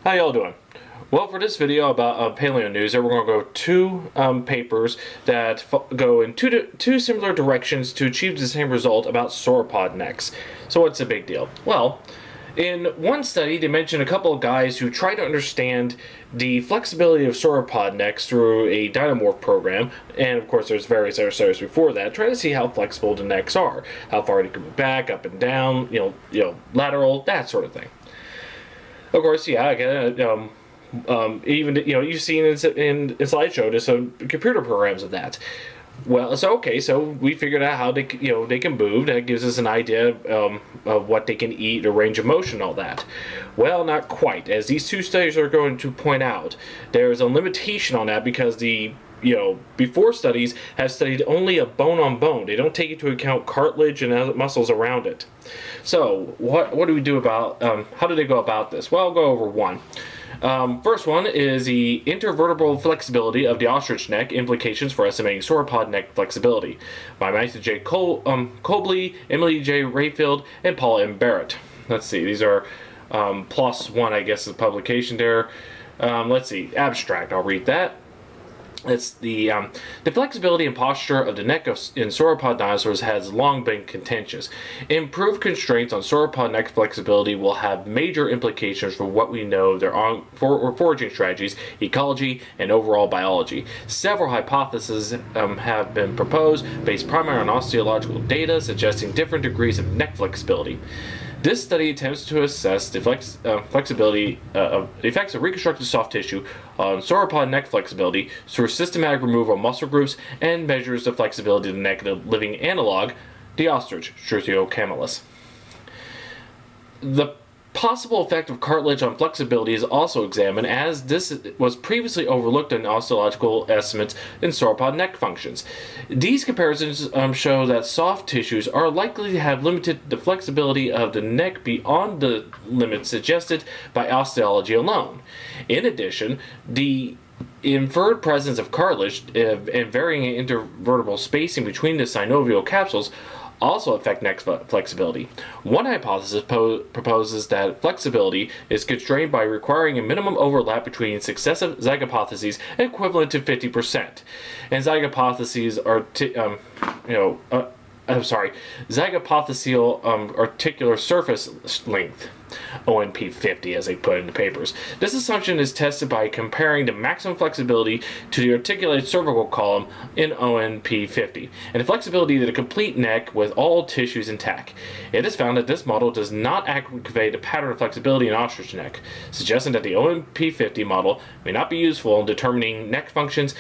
How y'all doing? Well, for this video about Paleo News, we're going to go two papers that go in two similar directions to achieve the same result about sauropod necks. So what's the big deal? Well, in one study, they mentioned a couple of guys who tried to understand the flexibility of sauropod necks through a Dynamorph program, and of course there's various other studies before that, trying to see how flexible the necks are, how far they can move back, up and down, lateral, that sort of thing. Of course, yeah, again, even you've seen in slideshow there's some computer programs of that. Well, so we figured out how they can move. That gives us an idea of what they can eat, or range of motion, all that. Well, not quite, as these two studies are going to point out. There's a limitation on that because the before studies have studied only a bone on bone. They don't take into account cartilage and other muscles around it. So what do we do about how do they go about this? Well, I'll go over one. First one is the intervertebral flexibility of the ostrich neck, implications for estimating sauropod neck flexibility, by Matthew J. Cobley, Emily J. Rayfield, and Paul M. Barrett. Let's see, these are plus one, I guess, is the publication there. Let's see, abstract, I'll read that. It's the flexibility and posture of the neck in sauropod dinosaurs has long been contentious. Improved constraints on sauropod neck flexibility will have major implications for what we know of their foraging strategies, ecology, and overall biology. Several hypotheses have been proposed, based primarily on osteological data, suggesting different degrees of neck flexibility. This study attempts to assess the flexibility of the effects of reconstructed soft tissue on sauropod neck flexibility through systematic removal of muscle groups, and measures the flexibility of the neck of the living analog, the ostrich, Struthiocamelus. The possible effect of cartilage on flexibility is also examined, as this was previously overlooked in osteological estimates in sauropod neck functions. These comparisons show that soft tissues are likely to have limited the flexibility of the neck beyond the limits suggested by osteology alone. In addition, the inferred presence of cartilage and varying intervertebral spacing between the synovial capsules also affect neck flexibility. One hypothesis proposes that flexibility is constrained by requiring a minimum overlap between successive zygopotheses equivalent to 50%. And zygopotheses are zygopothesial articular surface length, ONP50, as they put in the papers. This assumption is tested by comparing the maximum flexibility to the articulated cervical column in ONP50, and the flexibility to the complete neck with all tissues intact. It is found that this model does not accurately convey the pattern of flexibility in ostrich neck, suggesting that the ONP50 model may not be useful in determining neck functions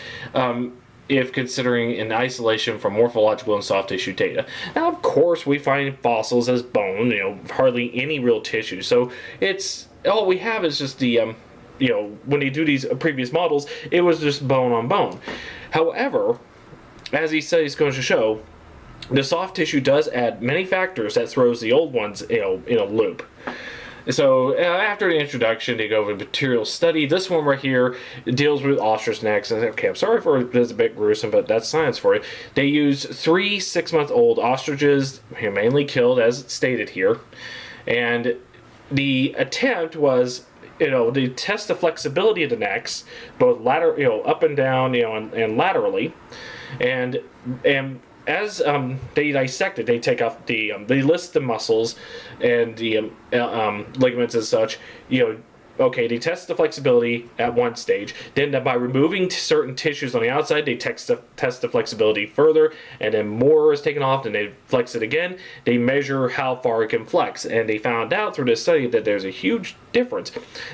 if considering in isolation from morphological and soft tissue data. Now, of course, we find fossils as bone, hardly any real tissue. So it's all we have is just the, when they do these previous models, it was just bone on bone. However, as these studies go to show, the soft tissue does add many factors that throws the old ones, in a loop. So after the introduction, they go over material study. This one right here deals with ostrich necks. And okay, I'm sorry for it's a bit gruesome, but that's science for you. They used 3 6-month-old ostriches, humanely killed, as stated here, and the attempt was, they test the flexibility of the necks, both up and down, and laterally, and as they dissect it, they take off they list the muscles and the ligaments as such. They test the flexibility at one stage. Then by removing certain tissues on the outside, they test the flexibility further, and then more is taken off, and they flex it again. They measure how far it can flex, and they found out through this study that there's a huge difference.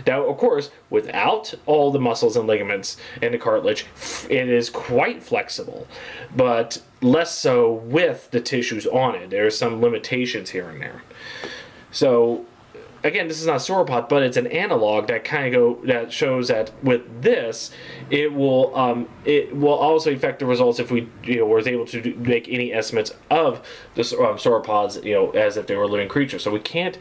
Now, of course, without all the muscles and ligaments and the cartilage, it is quite flexible, but less so with the tissues on it. There are some limitations here and there. So, again, this is not a sauropod, but it's an analog that shows that with this, it will also affect the results if we were able to make any estimates of the sauropods, as if they were living creatures. So we can't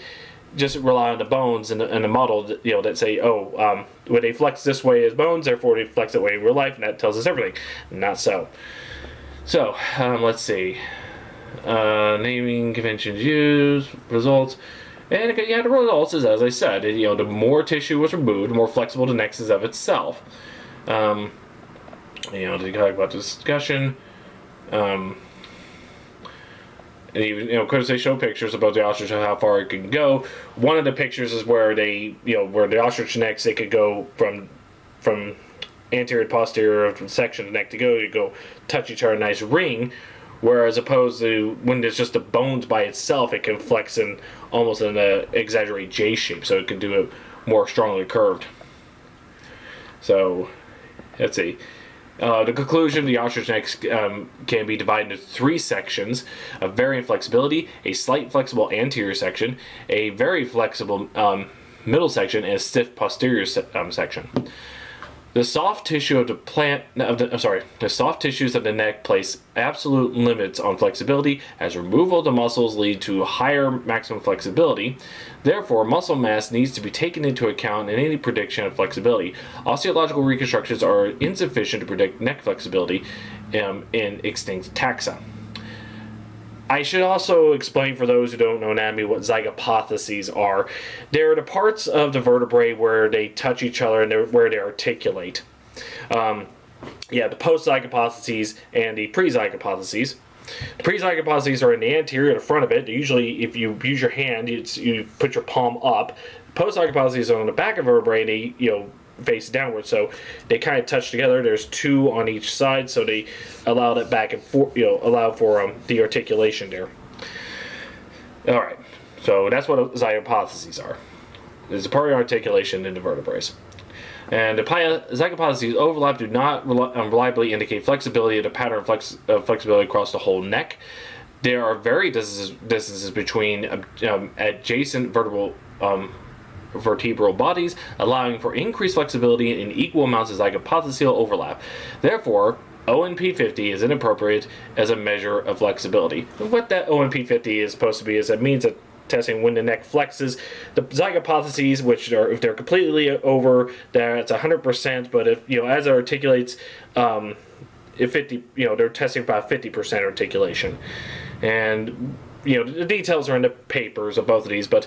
just rely on the bones and the model that say, when they flex this way as bones, therefore they flex that way in real life, and that tells us everything. Not so. So let's see. Naming conventions used, results. And the results is, as I said, the more tissue was removed, the more flexible the neck is of itself. To talk about the discussion, and even, because they show pictures about the ostrich and how far it can go. One of the pictures is where where the ostrich necks, they could go from anterior to posterior section of the neck to go touch each other, a nice ring. Whereas opposed to when there's just the bones by itself, it can flex in almost in an exaggerated J shape, so it can do it more strongly curved. So, let's see. The conclusion, the ostrich neck can be divided into 3 sections: of varying flexibility, a slight flexible anterior section, a very flexible middle section, and a stiff posterior section. The soft tissue of the soft tissues of the neck place absolute limits on flexibility, as removal of the muscles lead to higher maximum flexibility. Therefore, muscle mass needs to be taken into account in any prediction of flexibility. Osteological reconstructions are insufficient to predict neck flexibility in extinct taxa. I should also explain, for those who don't know anatomy, what zygopotheses are. They're the parts of the vertebrae where they touch each other and where they articulate. The post-zygopotheses and the pre-zygopotheses. The pre-zygopotheses are in the anterior, the front of it. Usually, if you use your hand, you put your palm up. Post-zygopotheses are on the back of the vertebrae, and they face downward, so they kind of touch together. There's 2 on each side, so they allow that back and forth, allow for the articulation there. All right, so that's what zygopotheses are. There's a part of articulation in the vertebrae. And the zygopotheses overlap do not reliably indicate flexibility of the pattern of flexibility across the whole neck. There are very distances between adjacent vertebral bodies, allowing for increased flexibility in equal amounts of zygopothesial overlap. Therefore, ONP50 is inappropriate as a measure of flexibility. What that ONP50 is supposed to be is that means that testing when the neck flexes. The zygopotheses, which are, if they're completely over, that's 100%. But if as it articulates, if 50, they're testing about 50% articulation. And the details are in the papers of both of these, but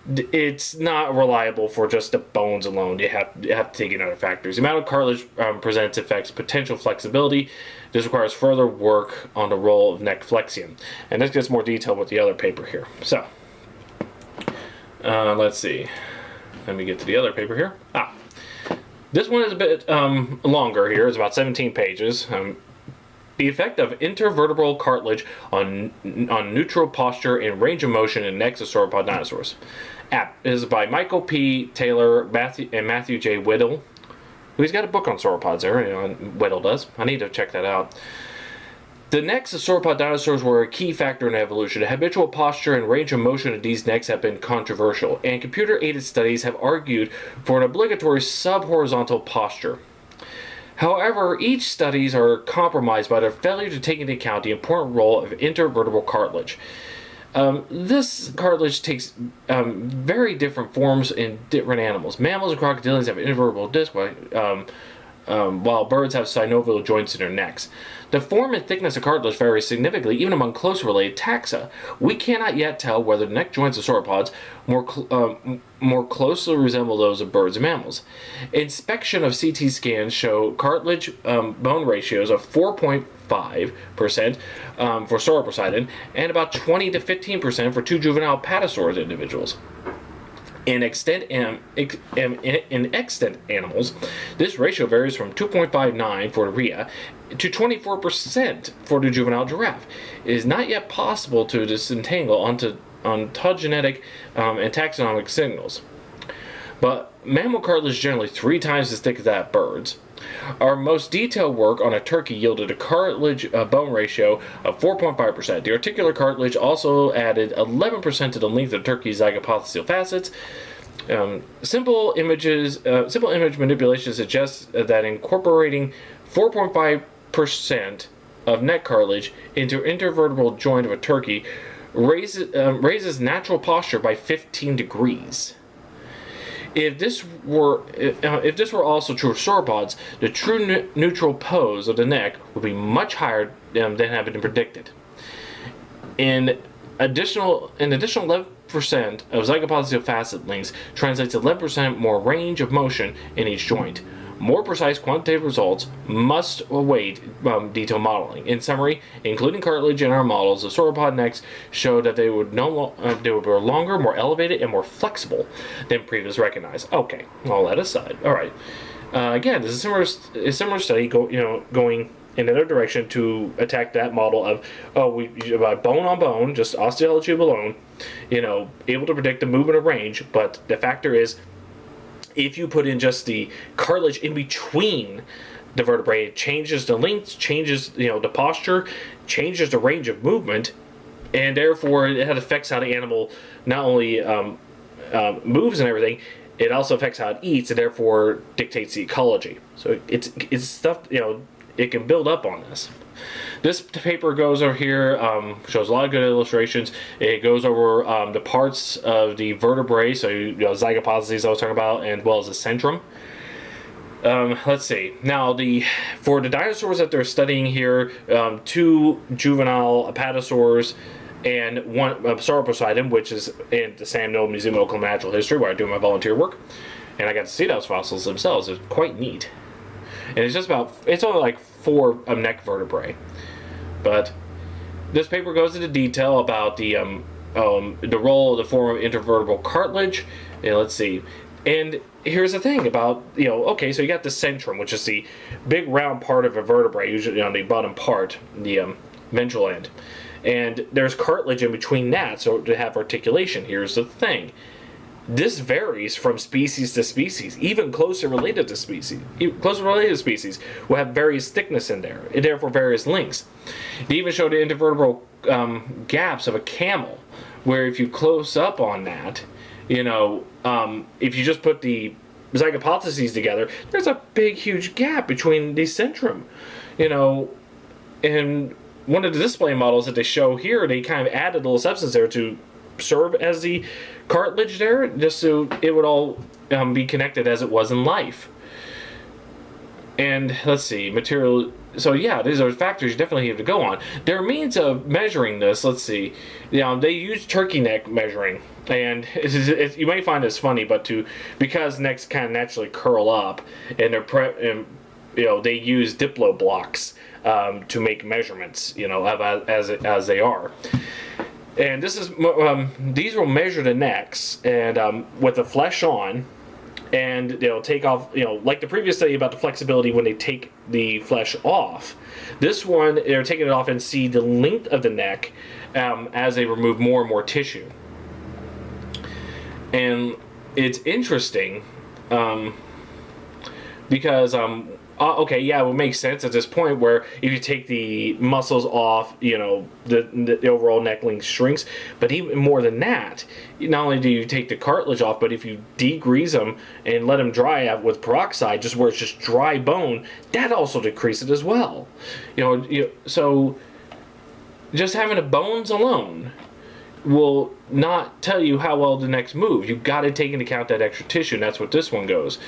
it's not reliable for just the bones alone. You have to take in other factors. The amount of cartilage presents affects potential flexibility. This requires further work on the role of neck flexion. And this gets more detailed with the other paper here. So, let's see. Let me get to the other paper here. This one is a bit longer here. It's about 17 pages. The effect of intervertebral cartilage on neutral posture and range of motion in necks of sauropod dinosaurs. This is by Michael P. Taylor and Matthew J. Whittle. He's got a book on sauropods there, Whittle does. I need to check that out. The necks of sauropod dinosaurs were a key factor in evolution. The habitual posture and range of motion of these necks have been controversial, and computer-aided studies have argued for an obligatory sub-horizontal posture. However, each studies are compromised by their failure to take into account the important role of intervertebral cartilage. This cartilage takes very different forms in different animals. Mammals and crocodilians have intervertebral disc, while birds have synovial joints in their necks. The form and thickness of cartilage varies significantly, even among closely related taxa. We cannot yet tell whether the neck joints of sauropods more closely resemble those of birds and mammals. Inspection of CT scans show cartilage bone ratios of 4.5% for Sauroposeidon and about 20 to 15% for 2 juvenile Patasaurus individuals. In extant animals, this ratio varies from 2.59 for the rhea to 24% for the juvenile giraffe. It is not yet possible to disentangle ontogenetic and taxonomic signals. But mammal cartilage is generally 3 times as thick as that of birds. Our most detailed work on a turkey yielded a cartilage bone ratio of 4.5%. The articular cartilage also added 11% to the length of the turkey's zygopothesial facets. Simple image manipulation suggests that incorporating 4.5% of neck cartilage into intervertebral joint of a turkey raises natural posture by 15 degrees. If this were also true of sauropods, the true neutral pose of the neck would be much higher than had been predicted. In additional of zygapophysis facet lengths translates to 11% more range of motion in each joint. More precise quantitative results must await detailed modeling. In summary, including cartilage in our models, the sauropod necks showed that they would be longer, more elevated, and more flexible than previously recognized. Okay, all that aside. All right. Again, this is a similar study going in another direction to attack that model of bone on bone, just osteology tube alone, able to predict the movement of range. But the factor is, if you put in just the cartilage in between the vertebrae, it changes the length, changes the posture, changes the range of movement, and therefore it affects how the animal not only moves and everything, it also affects how it eats, and therefore dictates the ecology. So it's stuff it can build up on this. This paper goes over here, shows a lot of good illustrations. It goes over the parts of the vertebrae, so zygapophyses I was talking about, and as well as the centrum. Let's see. Now, for the dinosaurs that they're studying here, 2 juvenile apatosaurs and 1 Sauroposeidon, which is in the Sam Neill Museum of Oakland Natural History, where I do my volunteer work, and I got to see those fossils themselves. It's quite neat. And it's only like 4 neck vertebrae. But this paper goes into detail about the role of the form of intervertebral cartilage. And let's see. And here's the thing about, okay, so you got the centrum, which is the big round part of a vertebrae, usually on the bottom part, the ventral end. And there's cartilage in between that, so to have articulation. Here's the thing. This varies from species to species. Even closer related species will have various thickness in there, and therefore various lengths. They even showed the intervertebral gaps of a camel, where if you close up on that, if you just put the zygapophyses together, there's a big, huge gap between the centrum. And one of the display models that they show here, they kind of added a little substance there to serve as the cartilage there, just so it would all be connected as it was in life. And let's see, material. So yeah, these are factors you definitely have to go on. There are means of measuring this. Let's see. They use turkey neck measuring, and you may find this funny, but because necks kind of naturally curl up, and they use Diplo blocks to make measurements, as they are. And these will measure the necks and with the flesh on, and they'll take off, like the previous study about the flexibility when they take the flesh off. This one, they're taking it off and see the length of the neck as they remove more and more tissue. And it's interesting because okay, yeah, it would make sense at this point where if you take the muscles off, the overall neck length shrinks. But even more than that, not only do you take the cartilage off, but if you degrease them and let them dry out with peroxide, just where it's just dry bone, that also decreases as well. So just having the bones alone will not tell you how well the necks move. You've got to take into account that extra tissue, and that's what this one goes.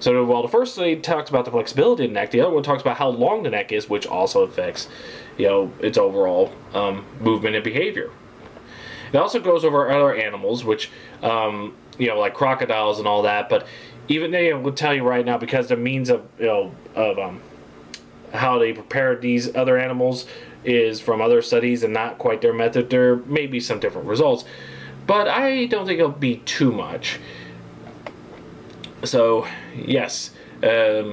So while the first study talks about the flexibility of the neck, the other one talks about how long the neck is, which also affects, its overall movement and behavior. It also goes over other animals, which, like crocodiles and all that. But even they will tell you right now, because the means of how they prepared these other animals is from other studies and not quite their method, there may be some different results. But I don't think it'll be too much. So, yes, let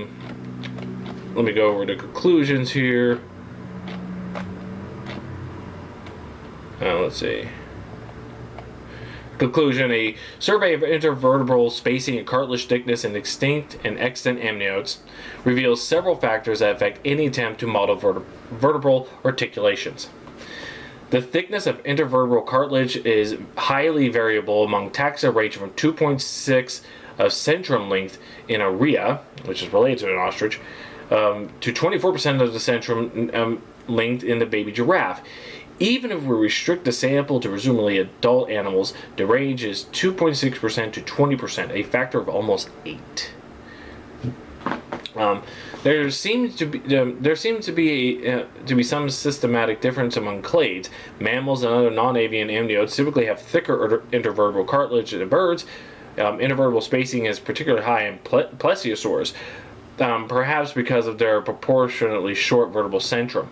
me go over the conclusions here. Let's see. Conclusion: a survey of intervertebral spacing and cartilage thickness in extinct and extant amniotes reveals several factors that affect any attempt to model vertebral articulations. The thickness of intervertebral cartilage is highly variable among taxa, ranging from 2.6 of centrum length in a rhea, which is related to an ostrich, to 24% of the centrum length in the baby giraffe. Even if we restrict the sample to presumably adult animals, the range is 2.6% to 20%, a factor of almost 8. Um, there seems to be some systematic difference among clades. Mammals and other non-avian amniotes typically have thicker intervertebral cartilage than birds. Intervertebral spacing is particularly high in plesiosaurs, perhaps because of their proportionately short vertebral centrum,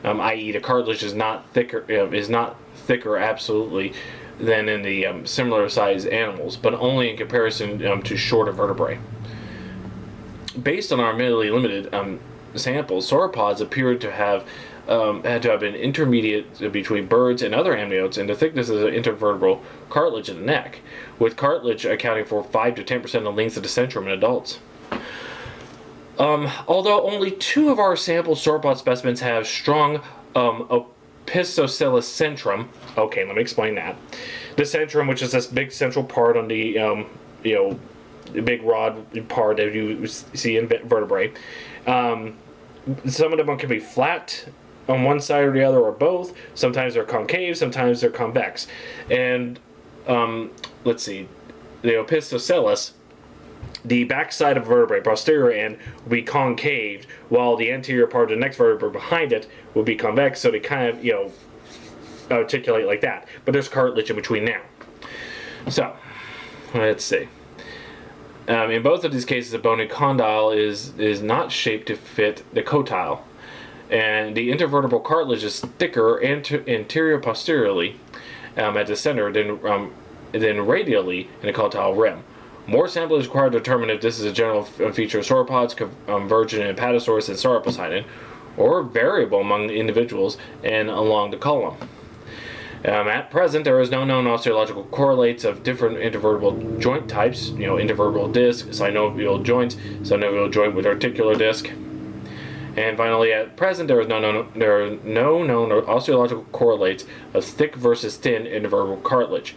i.e., the cartilage is not thicker absolutely than in the similar sized animals, but only in comparison to shorter vertebrae. Based on our admittedly limited samples, sauropods appear to have had to have been intermediate between birds and other amniotes in the thickness of the intervertebral cartilage in the neck, with cartilage accounting for 5 to 10% of the length of the centrum in adults. Although only 2 of our sample sauropod specimens have strong opistocellus centrum. Okay, let me explain that. The centrum, which is this big central part on the the big rod part that you see in vertebrae. Some of them can be flat on one side or the other, or both. Sometimes they're concave, sometimes they're convex. And let's see, the opistocellus, the back side of vertebrae, posterior end, will be concaved, while the anterior part of the next vertebrae behind it will be convex. So they kind of articulate like that. But there's cartilage in between now. So let's see. In both of these cases, the bony condyle is not shaped to fit the cotyle, and the intervertebral cartilage is thicker anterior posteriorly at the center than radially in the cotyle rim. More sampling is required to determine if this is a general feature of sauropods, convergent in Apatosaurus and Sauroposeidon, or variable among individuals and along the column. At present, there is no known osteological correlates of different intervertebral joint types, intervertebral disc, synovial joints, synovial joint with articular disc. And finally, at present, there are no known osteological correlates of thick versus thin intervertebral cartilage.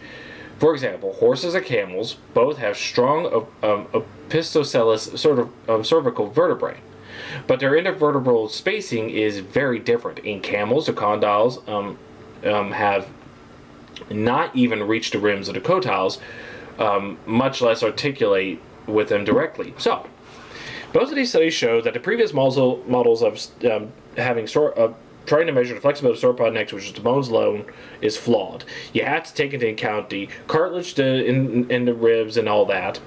For example, horses and camels both have strong opistocellus cervical vertebrae, but their intervertebral spacing is very different. In camels, the condyles have not even reached the rims of the cotyles, much less articulate with them directly. So, both of these studies show that the previous models of trying to measure the flexibility of sauropod necks, which is the bones alone, is flawed. You have to take into account the cartilage in the ribs and all that,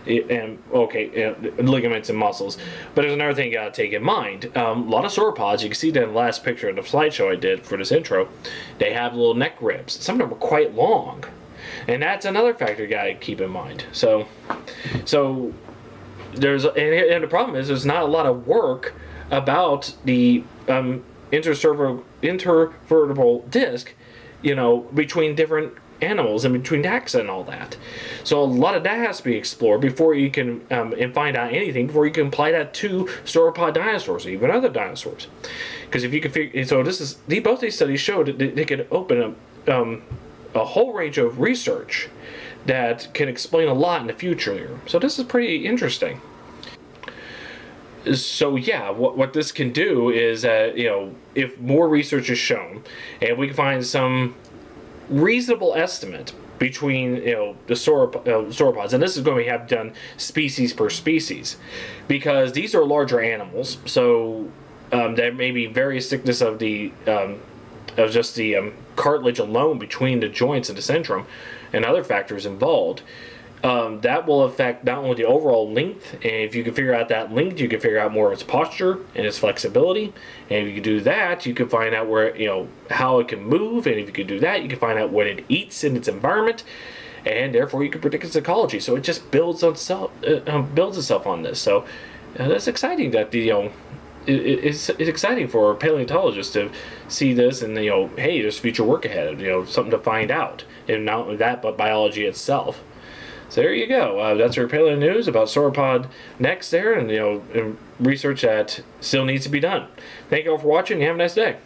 ligaments and muscles. But there's another thing you got to take in mind. A lot of sauropods, you can see that in the last picture of the slideshow I did for this intro, they have little neck ribs. Some of them are quite long, and that's another factor you got to keep in mind. So there's and the problem is there's not a lot of work about the intervertebral disc, between different animals and between taxa and all that. So a lot of that has to be explored before you can and find out anything, before you can apply that to sauropod dinosaurs or even other dinosaurs. Because if you can figure, both these studies showed that they could open up a whole range of research that can explain a lot in the future here. So this is pretty interesting. So yeah, what this can do is, if more research is shown, and we can find some reasonable estimate between the sauropods, and this is going to have done species per species, because these are larger animals. So there may be various thickness of the cartilage alone between the joints and the centrum, and other factors involved. That will affect not only the overall length, and if you can figure out that length, you can figure out more of its posture and its flexibility. And if you can do that, you can find out where how it can move, and if you can do that, you can find out what it eats in its environment, and therefore you can predict its ecology. So it just builds itself on this. So that's exciting. That it's exciting for paleontologists to see this, and hey, there's future work ahead. Something to find out, and not only that, but biology itself. So there you go. That's our Paleo News about sauropod necks there, and research that still needs to be done. Thank you all for watching. Have a nice day.